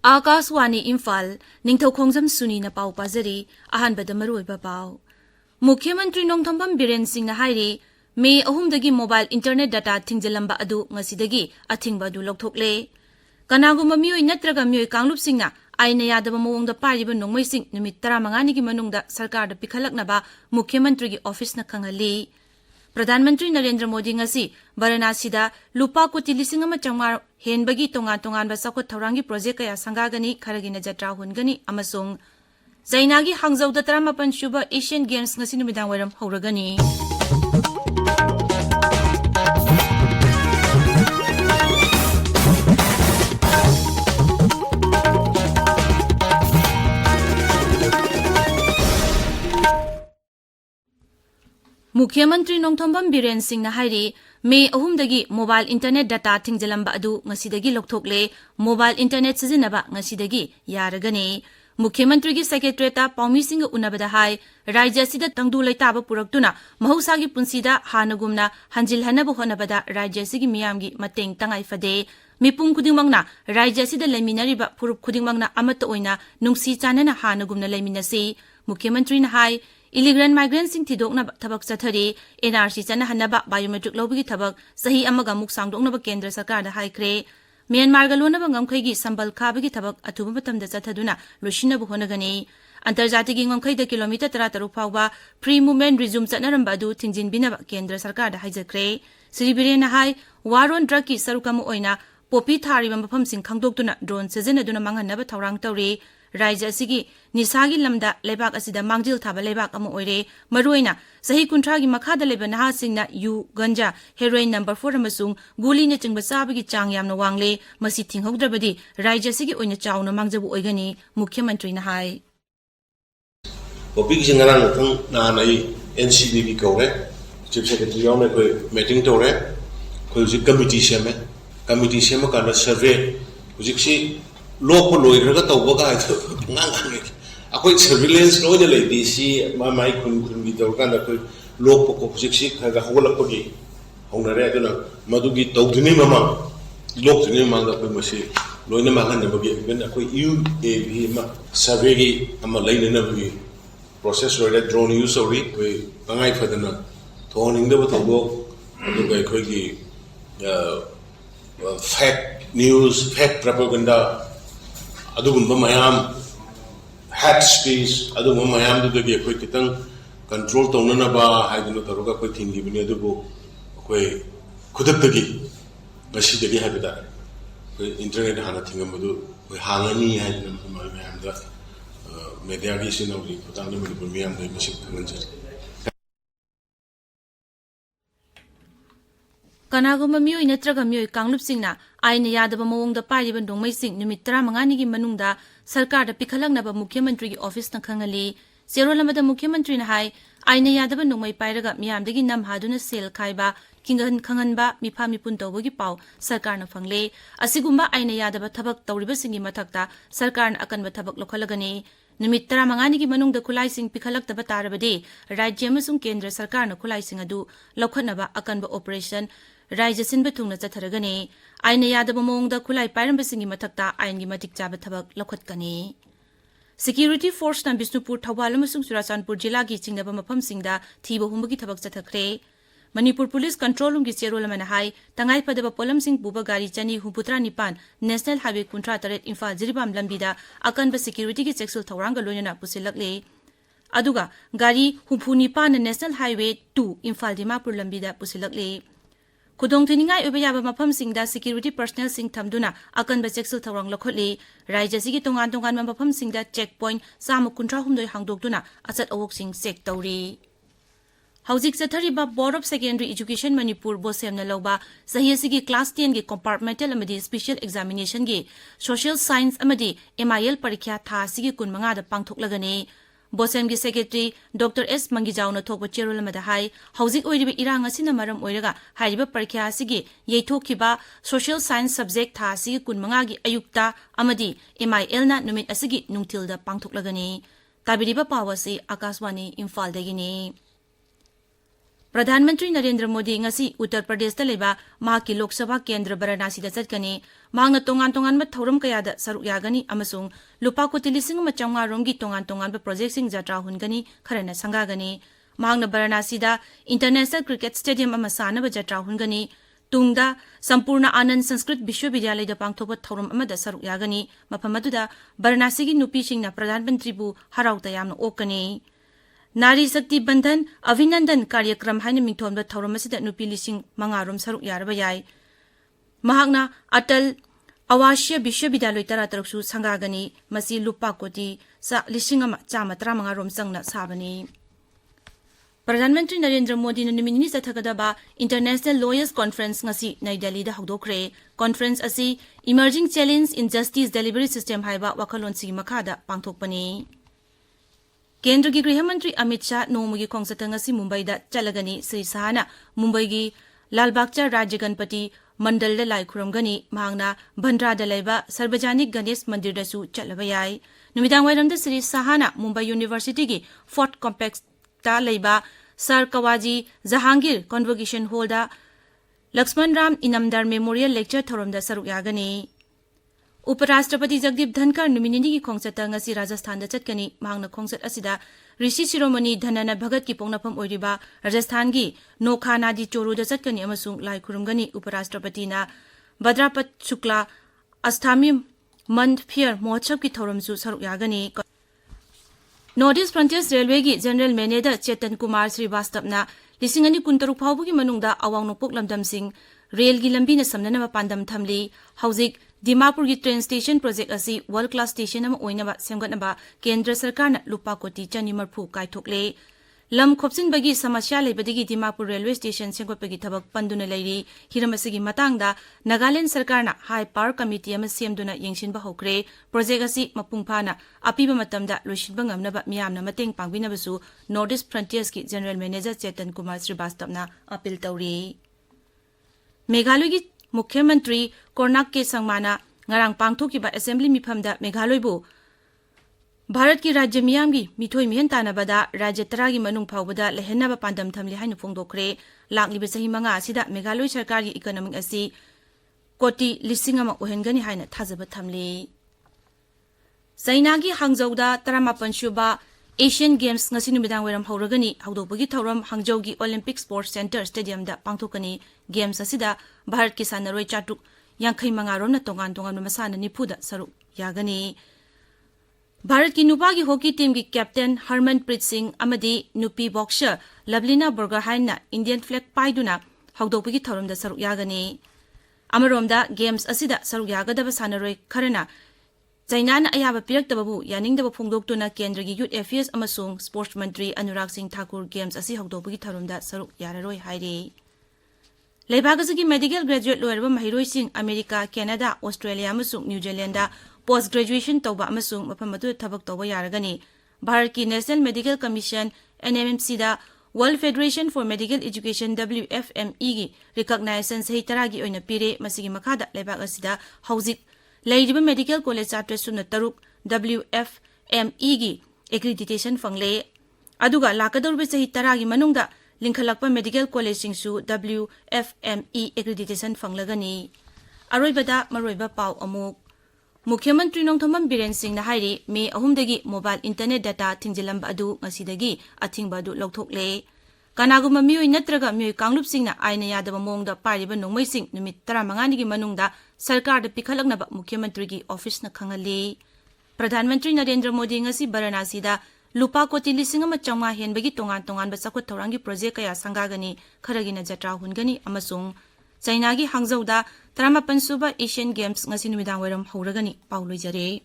Akaswani Imphal Ningthoukhomjam Suni na pau pazari ahanbada maruoiba pau. Mukhyamantri Nongthambam Biren Singh na hairi May ahumdagi mobile internet data thingjalamba adu ngasidagi athingba adu lokthokle. Kanagumba miyoi natraga miyoi kanglup singna aina yadaba mawongda pariba nongmai sing numit 15 gi manungda sarkarda pikhalaknaba Mukhyamantri gi office na khangali. Pradhan Mantri Narendra Modi ngasi Varanasi da lupa koti 1,500 henbagi tongan-tongan ba sakot thaurangi project kaya sangagani kharagina jatra hungani amasung Zainagi Hangzhou da 18 suba Asian Games ngasi numidang wairam hauragani. Mukhyamantri Nongthambam Biren Singh na hairi May ahumdagi mobile internet data thingjalamba adu ngasidagi lokthokle mobile internet sizinaba ngasidagi yaragani. Mukhyamantri gi secretary ta Paumi Singh unabada hai Rajya sida tangdu laitaba puraktuna mahusagi punsida hanagumna hanjil hanabu honabada Rajya sigi miyamgi mateng tangai fade mipung kudingmangna Rajya sida laiminariba purup kudingmangna amata oina nungsi chanana hanagumna laiminasi. Mukhyamantri na hai Illegal migrants sing tidokna thabak chathari NRC chana hanaba biometric lobigi thabak sahi amaga muk sangdokna ba kendra sarkar da haikre Myanmar ga lona ba ngamkhai gi sambal khabagi thabak athuba matam da chathaduna loshina bu honagani antarjati gi ngamkhai da kilometer 13 phawba free movement resume chanaramba du thingjin binaba kendra sarkar da haijakre Sribire na hai waron drug ki sarukam oina popi thari mafam sing khangdoktuna drone sejena duna manghanaba thaurang tawri Rajya sigi nisagi lamda lebak asida mangjil thaba lebak ama oire maruina sahi kuntra gi makhada leba naha singna yu ganja heroin number 4 amasung guli na chingba sabagi chang yamna wangle masi thinghogdrabadi Rajya sigi oina chawna mangjabu oigani Mukhyamantri na hai Popik singarang thang na nai NCB gi kore chief secretary yawna koi meeting tore koi ji committee sema kana survey ujiksi Lopo loigraga tawbaga ito ngang ako surveillance no jale DC mai kun gi dawkanda ko lopo ko project kaga hawla ko gi honare aduna madugi tawduni mama lokduni manga ko masi loina mangan bagi ben ako UAV ma survey gi ama laina na bagi process rate drone use ori ko bangai fadana toning da bato aduga ko gi fake news fake propaganda adugumba mayam hat speech adugumba mayam dudagi akoi kitang control tawnana ba haiduna taruga akoi thingi bini adubu akoi khudaktagi ngasidagi haibada akoi internet hana thingambadu akoi hangani haiduna mayam da media gi sinawli khutangni manipur miyam da masik thanganjari Kanagumba miyoi natraga miyoi kanglup singna aina yadaba mawongda pariba nongmai sing numit 15 gi manungda sarkar da pikhalaknaba Mukhyamantri gi office na khangali serolamada Mukhyamantri na hai aina yadaba nongmai pairaga miyamdagi namhaduna sel khaiba kingan khanganba mifa mipun tawbagi pau sarkar na phangle asigumba aina yadaba thabak tawriba singi mathakta sarkar na akanba thabak lokhalagani numit 15 gi manungda khulai sing pikhalakta tarabadi rajya amasung kendra sarkar na khulai sing adu lokhanaba akanba operation Rajya sinba thungna chatharagani aina yadaba mawongda khulai pairamba singi mathakta aingi matik chaba thabak lokhatkani Security force na Bisnupur Thawal amasung Churachandpur jila gi chingnaba mafam singda thiba humbagi thabak chathakre Manipur Police Control Room gi cherolamana hai tangai padaba polam sing buba gari chani huputra nipan National Highway 38 Imphal Jiribam lambida akanba security gi cheksul thawranga loinana pusilakle aduga gari hupu nipan National Highway 2 Imphal Dimapur lambida pusilakle Kudong tiningai ubayaba mafam singda security personnel sing thamduna akan ba cheksul thawrang lokhotli Rajya sigi tongan mafam singda checkpoint samu kuntra humdoi hangdokduna achat awok sing check tawri Haujik chathariba Board of Secondary Education Manipur bosemna loba sahi sigi class 10 gi compartmental amadi special examination gi social science amadi MIL parikya tha sigi 15 da pangthoklagani Bosem gi secretary Dr. S. Mangijau na thokba cherolamada hai haujik oiriba irang asina maram oiraga hariba parikya sigi yeithokhiba social science subject tha sigi 15 gi ayukta amadi MIL na numit asigi nungthilda pangthoklagani tabiriba pawasi Akaswani Imphal dagini Pradhan Mantri Narendra Modi ngasi Uttar Pradesh da leba mahaki Lok Sabha Kendra Varanasi da chatkani mahangna tongan thorum kaya da saruk yagani amasung lupa koti lising ma changa romgi tongan ba project sing jatra hungani kharana sangagani mahangna Varanasi da International Cricket Stadium ama sana ba jatra hungani tungda sampurna Anand Sanskrit Vishwavidyalay da pangthokpa thorum ama da saruk yagani mafam aduda Varanasi gi nupi singna Pradhanmantri bu harauta yamna okani Nari Sakti Bandhan Abhinandan Karyakram haina mingthonba thorum asida nupi lising mangarom saruk yaraba yai mahakna Atal Awashya Vishwavidyalay tarataruksu sangagani masi lupa koti sa lising ama chama mangarom sangna sabani Pradhanmantri Narendra Modi na numini sa thakadaba International Lawyers Conference ngasi Nai Delhi da hawdokre conference asi Emerging Challenge in Justice Delivery System haiba wakalon sigi makhada pangthokpani Kendra ki Griha Mantri Amit Shah nomugi khongsata ngasi Mumbai da chalagani Sri Sahana Mumbai gi Lalbaghcha Rajya Ganpati Mandal da lai khuramgani mahangna Bandra da laiba Sarvajanik Ganesh Mandir da su chalaba yai numidang wairam da Sri Sahana Mumbai University gi Fort Complex ta laiba Sir Kawaji Jahangir Convocation Hall da Lakshman Ram Inamdar Memorial Lecture thorom da saruk yagani Uparashtrapati Jagdeep Dhankar numini ki khongsata ngasi Rajasthan da chatkani mahangna khongsat asida Rishi Shiromani Dhanana Bhagat ki pongnapam oiriba Rajasthan gi Nokha Nadi Choru da chatkani amasung lai khurumgani Uparashtrapati na Badrapat Shukla Asthami Month Fair Mahotsav ki thorom su saruk yagani Northeast Frontiers Railway gi General Manager Chetan Kumar Srivastava lisingani kuntaruk phawbugi manungda awang nokpok lamdam sing rail gi lambi na samnana pandam thamli hauzik Dimapur gi train station project asi world class station ama oinaba semgatnaba Kendra Sarkar na lupa koti chani marphu kaithokle lam khopsin bagi samasya lebadigi Dimapur railway station sengotpagi thabak panduna leiri hiramasigi matangda Nagaland Sarkar na high power committee ama semduna yengsinba hokre project asi mapungphana apiba matamda loisinba ngamnaba miyamna mateng pangbinabasu Northeast Frontiers ki General Manager Chetan Kumar Srivastava na appeal tawri Meghalaya gi Mukhyamantri Kornak ke Sangmana ngarang pangthokiba assembly mifamda Meghalaya bu Bharat ki rajya miyamgi mithoi mihen tanabada rajya taragi manung phawbada lehenaba pandam thamli hainu phongdokre lakliba sahi manga asida Meghalaya sarkar gi economic asi koti lisingama ohengani haina thajaba thamli China gi Hangzhou da 18 suba Asian Games ngasi numidang weram hawragani hawdokbagi thoram Hangzhou gi Olympic Sports Center Stadium da pangthokani games asida Bharat ki sanaroi chatuk yankhai mangarom na tongan masana nipuda saruk yagani Bharat ki nupa gi hockey team gi captain Harmanpreet Singh amadi nupi boxer Lavlina Borgohain na Indian flag paiduna hawdokbagi thoram da saruk yagani amaromda games asida saruk yagadaba sanaroi kharana China na ayaba piraktababu yaningdaba phongdoktuna Kendra gi Youth Affairs amasung Sports Mantri Anurag Singh Thakur games asi hawdokbagi tharomda saruk yararoi hairi Leibagazagi medical graduate loirba mahiroi sing America Canada Australia amasung New Zealand da post graduation tawba amasung mafam adu thabak tawba yaragani Bharat ki National Medical Commission NMMC da World Federation for Medical Education WFME gi recognition sahi taragi oina pire masigi makhada leibag asida hauzik Lairiba Medical College Chapter Sumna Taruk WFME gi accreditation fangle aduga lakadurbe sahi taragi manungda lingkhalakpa medical college singsu WFME accreditation fanglagani aroibada maroiba pau amuk Mukhyamantri Ningthoukhomjam Biren Singh na hairi May 3 mobile internet data thingjilam adu ngasidagi athingba adu lokthokle Kanaguma miyoi natraga miyoi kanglup singna aina yadaba mongda pariba nongmai sing numit 15 gi manungda sarkar da pikhalaknaba Mukhyamantri gi office na khangali Pradhanmantri Narendra Modi ngasi Varanasi da lupa koti lising ama changma henbagi tongan ba sakut thorangi project kaya sangagani kharagina jatra hungani amasung China gi Hangzhou da 18 suba Asian Games ngasi numidang weram hawragani pauloi jare